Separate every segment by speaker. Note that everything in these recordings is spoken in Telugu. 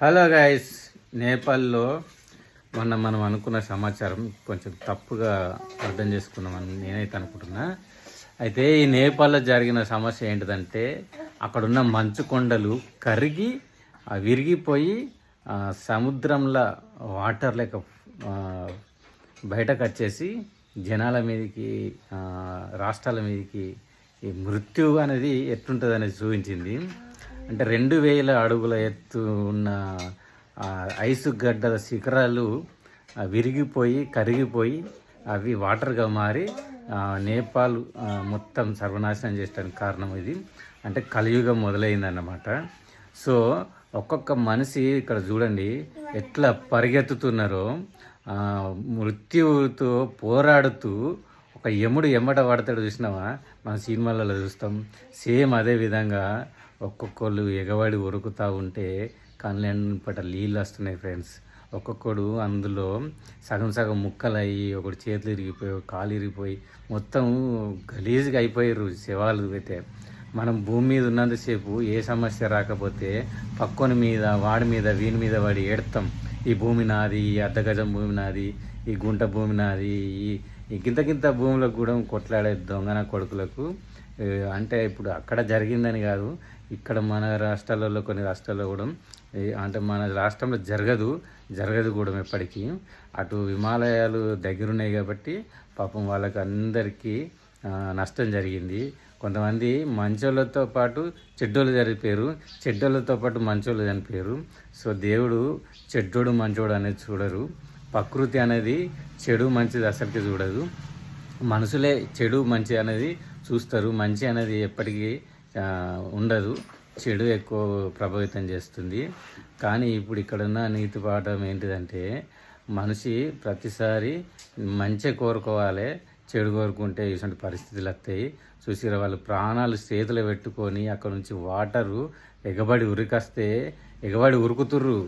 Speaker 1: హలో గైస్, నేపాల్లో మొన్న మనం అనుకున్న సమాచారం కొంచెం తప్పుగా అర్థం చేసుకున్నామని నేనైతే అనుకుంటున్నా. అయితే ఈ నేపాల్లో జరిగిన సమస్య ఏంటిదంటే అక్కడున్న మంచు కొండలు కరిగి విరిగిపోయి సముద్రంలో వాటర్ లేక బయటకు వచ్చేసి జనాల మీదకి రాష్ట్రాల మీదకి ఈ మృత్యు అనేది ఎట్లుంటుంది అనేది చూపించింది. అంటే 2000 అడుగుల ఎత్తు ఉన్న ఐసు గడ్డల శిఖరాలు విరిగిపోయి కరిగిపోయి అవి వాటర్గా మారి నేపాల్ మొత్తం సర్వనాశనం చేయడానికి కారణం ఇది. అంటే కలియుగం మొదలైందన్నమాట. సో ఒక్కొక్క మనిషి ఇక్కడ చూడండి ఎట్లా పరిగెత్తుతున్నారో, మృత్యువుతో పోరాడుతూ ఒక యముడు ఎమ్మట పడతాడు చూసినావా, మన సినిమాలలో చూస్తాం. సేమ్ అదే విధంగా ఒక్కొక్కళ్ళు ఎగవాడి ఉరుకుతూ ఉంటే కళ్ళెంపట నీళ్ళు వస్తున్నాయి ఫ్రెండ్స్. ఒక్కొక్కడు అందులో సగం సగం ముక్కలయ్యి, ఒకటి చేతులు ఇరిగిపోయి, కాలు ఇరిగిపోయి మొత్తం గలీజ్గా అయిపోయారు శవాలు. అయితే మనం భూమి మీద ఉన్నంతసేపు ఏ సమస్య రాకపోతే పక్కన మీద వాడి మీద వీని మీద వాడి ఏడతాం. ఈ భూమి నాది, ఈ అర్ధగజం భూమి నాది, ఈ గుంట భూమి నాది, ఈ గింత భూములకు కూడా కొట్లాడే దొంగన కొడుకులకు. అంటే ఇప్పుడు అక్కడ జరిగిందని కాదు, ఇక్కడ మన రాష్ట్రాలలో కొన్ని రాష్ట్రాల్లో కూడా, అంటే మన రాష్ట్రంలో జరగదు కూడా ఎప్పటికీ. అటు హిమాలయాలు దగ్గరున్నాయి కాబట్టి పాపం వాళ్ళకి అందరికీ నష్టం జరిగింది. కొంతమంది మంచోళ్ళతో పాటు చెడ్డోళ్ళు చనిపోయారు, చెడ్డోళ్ళతో పాటు మంచోళ్ళు చనిపోయారు. సో దేవుడు చెడ్డోడు మంచోడు అనేది చూడరు. ప్రకృతి అనేది చెడు మంచిది అసలుకి చూడదు. మనుషులే చెడు మంచి అనేది చూస్తారు. మంచి అనేది ఎప్పటికీ ఉండదు, చెడు ఎక్కువ ప్రభావితం చేస్తుంది. కానీ ఇప్పుడు ఇక్కడున్న నీతి పాఠం ఏంటిదంటే మనిషి ప్రతిసారి మంచి కోరుకోవాలి, చెడు కోరుకుంటే ఇటువంటి పరిస్థితులు వస్తాయి. చూసిరా, వాళ్ళు ప్రాణాలు చేతులు పెట్టుకొని అక్కడ నుంచి వాటరు ఎగబడి ఉరుకుతుర్రు.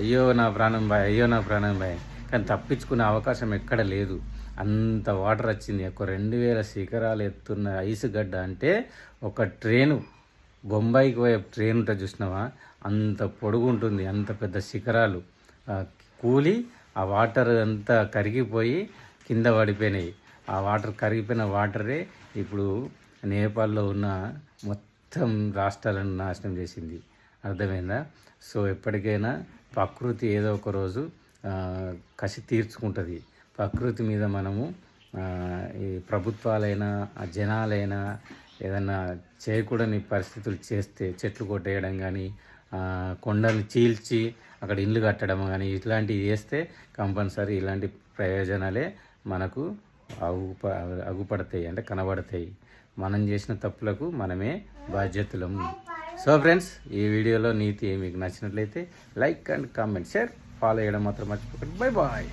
Speaker 1: అయ్యో నా ప్రాణం బాయ్, అయ్యో నా ప్రాణం బాయ్. కానీ తప్పించుకునే అవకాశం ఎక్కడ లేదు. అంత వాటర్ వచ్చింది. ఒక 2000 శిఖరాలు ఎత్తున్న ఐసు గడ్డ అంటే ఒక ట్రైను, బొంబాయికి పోయే ట్రైన్ ఉంటుంది చూసినావా, అంత పొడుగు ఉంటుంది. అంత పెద్ద శిఖరాలు కూలి ఆ వాటర్ అంతా కరిగిపోయి కింద పడిపోయినాయి. ఆ వాటర్ కరిగిపోయిన వాటరే ఇప్పుడు నేపాల్లో ఉన్న మొత్తం రాష్ట్రాలను నాశనం చేసింది. అర్థమైందా? సో ఎప్పటికైనా ప్రకృతి ఏదో ఒక రోజు కసి తీర్చుకుంటుంది. ప్రకృతి మీద మనము ఈ ప్రభుత్వాలైనా జనాలైనా ఏదన్నా చేయకూడని పరిస్థితులు చేస్తే, చెట్లు కొట్టేయడం కానీ, కొండలు చీల్చి అక్కడ ఇల్లు కట్టడం కానీ ఇట్లాంటివి చేస్తే కంపల్సరీ ఇలాంటి ప్రయోజనాలే మనకు అగుపడతాయి, అంటే కనబడతాయి. మనం చేసిన తప్పులకు మనమే బాధ్యతలం. సో ఫ్రెండ్స్, ఈ వీడియోలో నీతి మీకు నచ్చినట్లయితే like and comment, share, follow చేయడం మాత్రం మర్చిపోకండి. Bye bye.